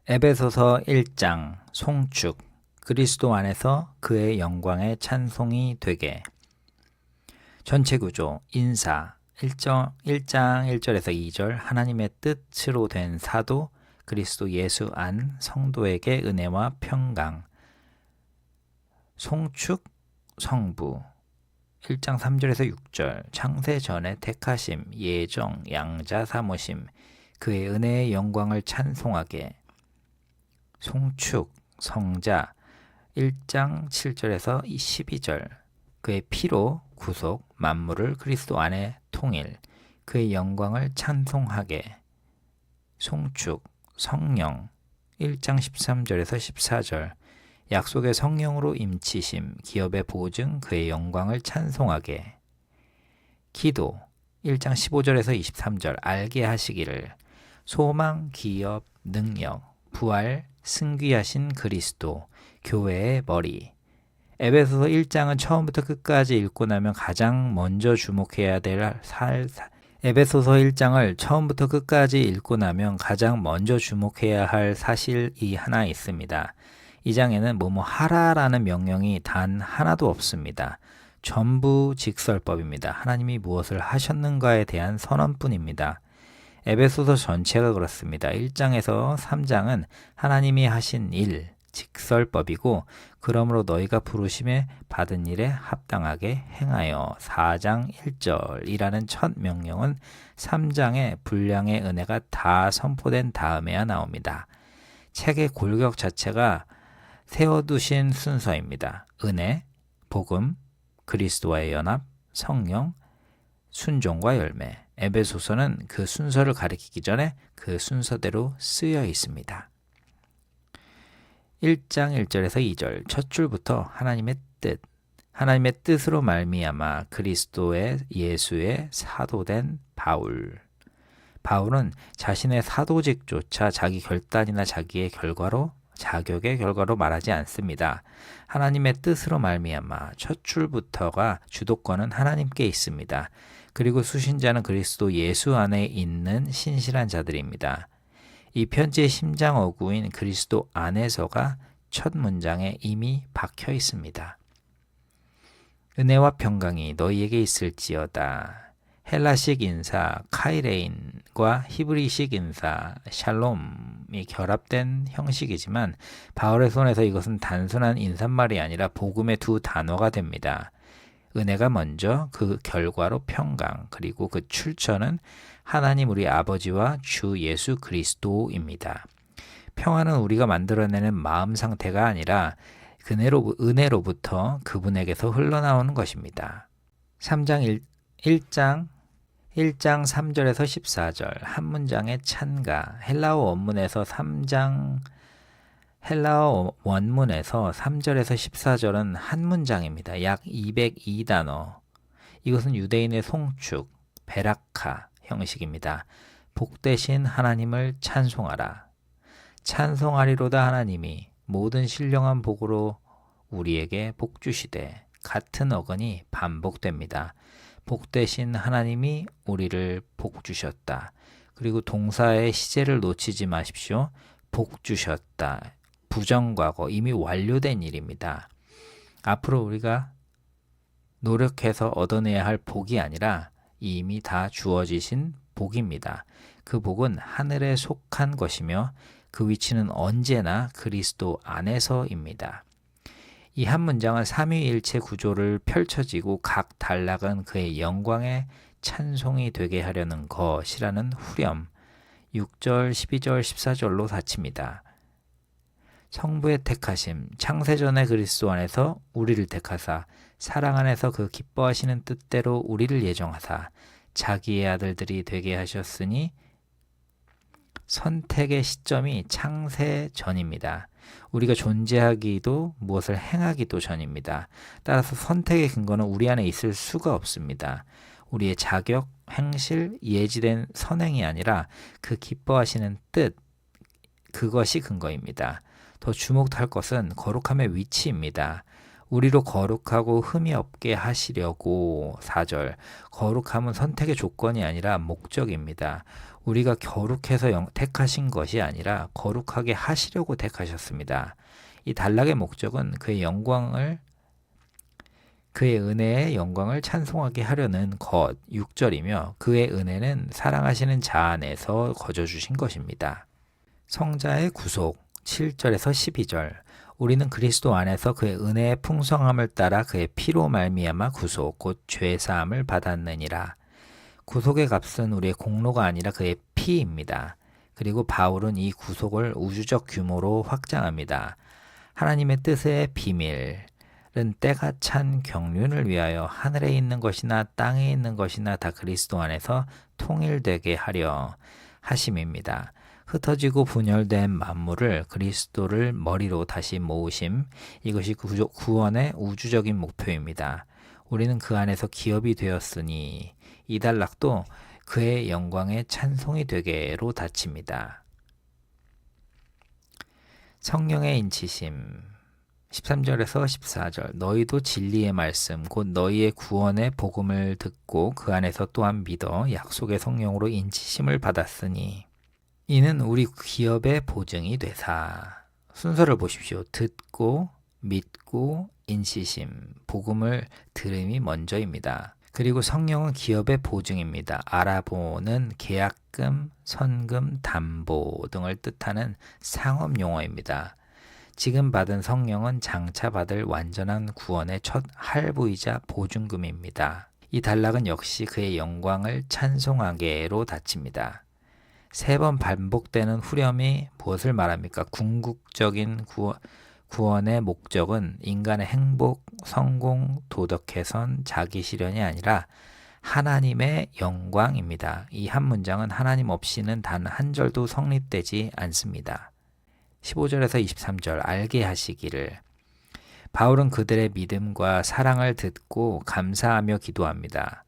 에베소서 1장 송축 그리스도 안에서 그의 영광의 찬송이 되게. 전체 구조 인사 1장 1절에서 2절 하나님의 뜻으로 된 사도 그리스도 예수 안 성도에게 은혜와 평강. 송축 성부 1장 3절에서 6절 창세 전에 택하심 예정 양자 삼으심 그의 은혜의 영광을 찬송하게. 송축 성자 1장 7절에서 12절 그의 피로 구속 만물을 그리스도 안에 통일 그의 영광을 찬송하게. 송축 성령 1장 13절에서 14절 약속의 성령으로 임치심 기업의 보증 그의 영광을 찬송하게. 기도 1장 15절에서 23절 알게 하시기를 소망 기업 능력 부활 승귀하신 그리스도 교회의 머리. 에베소서 1장은 처음부터 끝까지 읽고 나면 가장 먼저 주목해야 될 에베소서 1장을 처음부터 끝까지 읽고 나면 가장 먼저 주목해야 할 사실이 하나 있습니다. 이 장에는 뭐뭐 하라라는 명령이 단 하나도 없습니다. 전부 직설법입니다. 하나님이 무엇을 하셨는가에 대한 선언뿐입니다. 에베소서 전체가 그렇습니다. 1장에서 3장은 하나님이 하신 일, 직설법이고 그러므로 너희가 부르심에 받은 일에 합당하게 행하여 4장 1절이라는 첫 명령은 3장의 분량의 은혜가 다 선포된 다음에야 나옵니다. 책의 골격 자체가 세워두신 순서입니다. 은혜, 복음, 그리스도와의 연합, 성령, 순종과 열매. 에베소서는 그 순서를 가리키기 전에 그 순서대로 쓰여 있습니다. 1장 1절에서 2절 첫 줄부터 하나님의 뜻, 하나님의 뜻으로 말미암아 그리스도의 예수의 사도된 바울. 바울은 자신의 사도직조차 자기 결단이나 자기의 자격의 결과로 말하지 않습니다. 하나님의 뜻으로 말미암아 첫 줄부터가 주도권은 하나님께 있습니다. 그리고 수신자는 그리스도 예수 안에 있는 신실한 자들입니다. 이 편지의 심장 어구인 그리스도 안에서가 첫 문장에 이미 박혀 있습니다. 은혜와 평강이 너희에게 있을지어다. 헬라식 인사 카이레인과 히브리식 인사 샬롬이 결합된 형식이지만 바울의 손에서 이것은 단순한 인사말이 아니라 복음의 두 단어가 됩니다. 은혜가 먼저 그 결과로 평강 그리고 그 출처는 하나님 우리 아버지와 주 예수 그리스도입니다. 평화는 우리가 만들어내는 마음 상태가 아니라 은혜로부터 그분에게서 흘러나오는 것입니다. 3장 1장 3절에서 14절 한 문장의 찬가 헬라어 원문에서 3절에서 14절은 한 문장입니다. 약 202단어. 이것은 유대인의 송축, 베라카 형식입니다. 복되신 하나님을 찬송하라. 찬송하리로다 하나님이 모든 신령한 복으로 우리에게 복 주시되 같은 어근이 반복됩니다. 복되신 하나님이 우리를 복 주셨다. 그리고 동사의 시제를 놓치지 마십시오. 복 주셨다. 부정과거 이미 완료된 일입니다. 앞으로 우리가 노력해서 얻어내야 할 복이 아니라 이미 다 주어지신 복입니다. 그 복은 하늘에 속한 것이며 그 위치는 언제나 그리스도 안에서입니다. 이 한 문장은 삼위일체 구조를 펼쳐지고 각 단락은 그의 영광의 찬송이 되게 하려는 것이라는 후렴 6절, 12절, 14절로 닫힙니다. 성부의 택하심, 창세전에 그리스도 안에서 우리를 택하사 사랑 안에서 그 기뻐하시는 뜻대로 우리를 예정하사 자기의 아들들이 되게 하셨으니 선택의 시점이 창세전입니다. 우리가 존재하기도 무엇을 행하기도 전입니다. 따라서 선택의 근거는 우리 안에 있을 수가 없습니다. 우리의 자격, 행실, 예지된 선행이 아니라 그 기뻐하시는 뜻, 그것이 근거입니다. 더 주목할 것은 거룩함의 위치입니다. 우리로 거룩하고 흠이 없게 하시려고 4절 거룩함은 선택의 조건이 아니라 목적입니다. 우리가 거룩해서 택하신 것이 아니라 거룩하게 하시려고 택하셨습니다. 이 단락의 목적은 그의 은혜의 영광을 찬송하게 하려는 것 6절이며 그의 은혜는 사랑하시는 자 안에서 거저 주신 것입니다. 성자의 구속 7절에서 12절 우리는 그리스도 안에서 그의 은혜의 풍성함을 따라 그의 피로 말미암아 구속 곧 죄사함을 받았느니라. 구속의 값은 우리의 공로가 아니라 그의 피입니다. 그리고 바울은 이 구속을 우주적 규모로 확장합니다. 하나님의 뜻의 비밀은 때가 찬 경륜을 위하여 하늘에 있는 것이나 땅에 있는 것이나 다 그리스도 안에서 통일되게 하려 하심입니다. 흩어지고 분열된 만물을 그리스도를 머리로 다시 모으심, 이것이 구원의 우주적인 목표입니다. 우리는 그 안에서 기업이 되었으니 이 단락도 그의 영광의 찬송이 되게로 닫힙니다. 성령의 인치심 13절에서 14절 너희도 진리의 말씀 곧 너희의 구원의 복음을 듣고 그 안에서 또한 믿어 약속의 성령으로 인치심을 받았으니 이는 우리 기업의 보증이 되사. 순서를 보십시오. 듣고 믿고 인치심 복음을 들음이 먼저입니다. 그리고 성령은 기업의 보증입니다. 아라보는 계약금, 선금, 담보 등을 뜻하는 상업 용어입니다. 지금 받은 성령은 장차 받을 완전한 구원의 첫 할부이자 보증금입니다. 이 단락은 역시 그의 영광을 찬송하게로 닫힙니다. 3번 반복되는 후렴이 무엇을 말합니까? 궁극적인 구원의 목적은 인간의 행복, 성공, 도덕 개선, 자기 실현이 아니라 하나님의 영광입니다. 이 한 문장은 하나님 없이는 단 한 절도 성립되지 않습니다. 15절에서 23절 알게 하시기를 바울은 그들의 믿음과 사랑을 듣고 감사하며 기도합니다.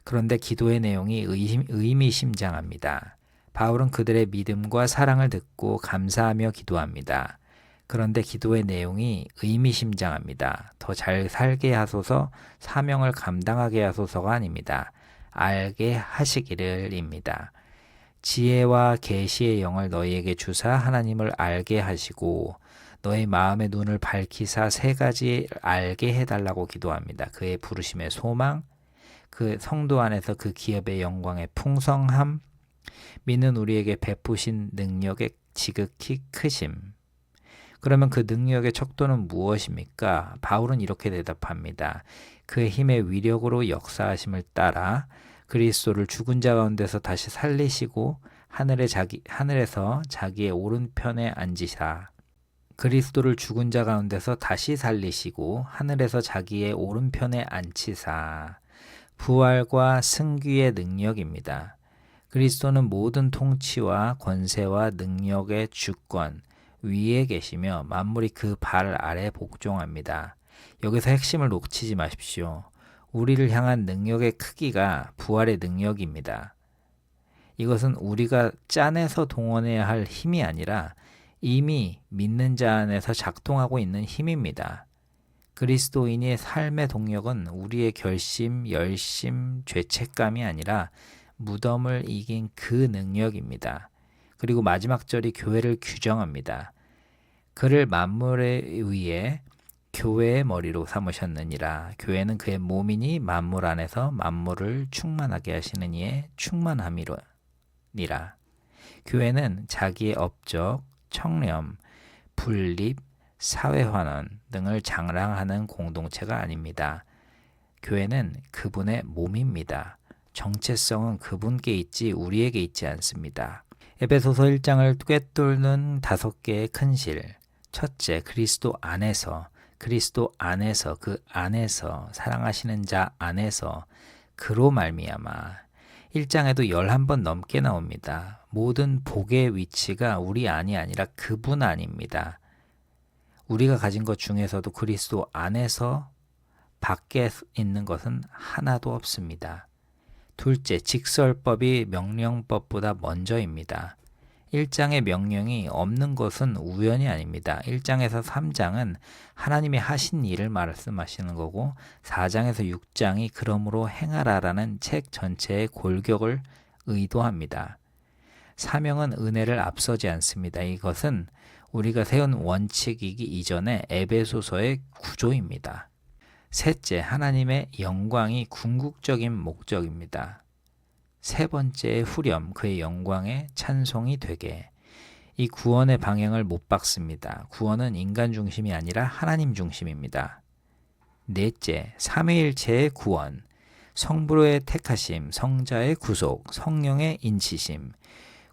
그런데 기도의 내용이 의미심장합니다. 바울은 그들의 믿음과 사랑을 듣고 감사하며 기도합니다. 그런데 기도의 내용이 의미심장합니다. 더 잘 살게 하소서, 사명을 감당하게 하소서가 아닙니다. 알게 하시기를입니다. 지혜와 계시의 영을 너희에게 주사 하나님을 알게 하시고 너희 마음의 눈을 밝히사 3가지 알게 해달라고 기도합니다. 그의 부르심의 소망, 그 성도 안에서 그 기업의 영광의 풍성함, 믿는 우리에게 베푸신 능력의 지극히 크심. 그러면 그 능력의 척도는 무엇입니까? 바울은 이렇게 대답합니다. 그의 힘의 위력으로 역사하심을 따라 그리스도를 죽은 자 가운데서 다시 살리시고 하늘에서 자기의 오른편에 앉으사. 그리스도를 죽은 자 가운데서 다시 살리시고 하늘에서 자기의 오른편에 앉히사. 부활과 승귀의 능력입니다. 그리스도는 모든 통치와 권세와 능력의 주권 위에 계시며 만물이 그 발 아래 복종합니다. 여기서 핵심을 놓치지 마십시오. 우리를 향한 능력의 크기가 부활의 능력입니다. 이것은 우리가 짜내서 동원해야 할 힘이 아니라 이미 믿는 자 안에서 작동하고 있는 힘입니다. 그리스도인의 삶의 동력은 우리의 결심, 열심, 죄책감이 아니라 무덤을 이긴 그 능력입니다. 그리고 마지막 절이 교회를 규정합니다. 그를 만물에 의해 교회의 머리로 삼으셨느니라. 교회는 그의 몸이니 만물 안에서 만물을 충만하게 하시는 이의 충만함이니라. 교회는 자기의 업적, 청렴, 분립, 사회환원 등을 자랑하는 공동체가 아닙니다. 교회는 그분의 몸입니다. 정체성은 그분께 있지 우리에게 있지 않습니다. 에베소서 1장을 꿰뚫는 5개의 큰 실. 첫째, 그리스도 안에서 그 안에서 사랑하시는 자 안에서 그로 말미암아 1장에도 11번 넘게 나옵니다. 모든 복의 위치가 우리 안이 아니라 그분 안입니다. 우리가 가진 것 중에서도 그리스도 안에서 밖에 있는 것은 하나도 없습니다. 둘째, 직설법이 명령법보다 먼저입니다. 1장의 명령이 없는 것은 우연이 아닙니다. 1장에서 3장은 하나님이 하신 일을 말씀하시는 거고 4장에서 6장이 그러므로 행하라라는 책 전체의 골격을 의도합니다. 사명은 은혜를 앞서지 않습니다. 이것은 우리가 세운 원칙이기 이전에 에베소서의 구조입니다. 셋째, 하나님의 영광이 궁극적인 목적입니다. 세 번째, 후렴, 그의 영광의 찬송이 되게. 이 구원의 방향을 못 바꾼습니다. 구원은 인간 중심이 아니라 하나님 중심입니다. 넷째, 삼위일체의 구원, 성부로의 택하심, 성자의 구속, 성령의 인치심.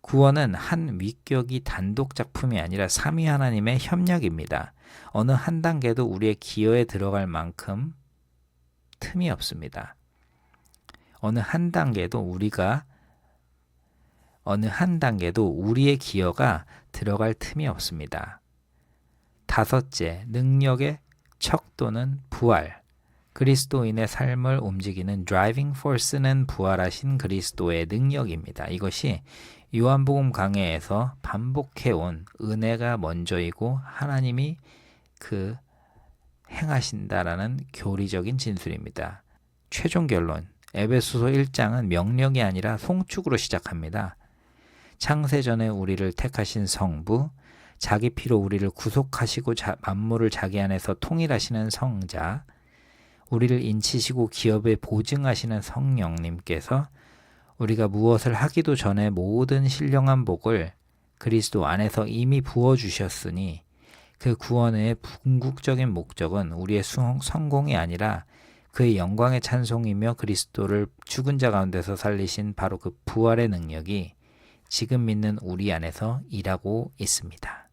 구원은 한 위격이 단독 작품이 아니라 삼위 하나님의 협력입니다. 어느 한 단계도 우리의 기여에 들어갈 만큼 틈이 없습니다. 어느 한 단계도 우리의 기여가 들어갈 틈이 없습니다. 다섯째, 능력의 척도는 부활. 그리스도인의 삶을 움직이는 드라이빙 포스는 부활하신 그리스도의 능력입니다. 이것이 요한복음 강해에서 반복해온 은혜가 먼저이고 하나님이 행하신다라는 교리적인 진술입니다. 최종 결론, 에베소서 1장은 명령이 아니라 송축으로 시작합니다. 창세전에 우리를 택하신 성부, 자기 피로 우리를 구속하시고 만물을 자기 안에서 통일하시는 성자, 우리를 인치시고 기업에 보증하시는 성령님께서 우리가 무엇을 하기도 전에 모든 신령한 복을 그리스도 안에서 이미 부어주셨으니 그 구원의 궁극적인 목적은 우리의 성공이 아니라 그의 영광의 찬송이며 그리스도를 죽은 자 가운데서 살리신 바로 그 부활의 능력이 지금 믿는 우리 안에서 일하고 있습니다.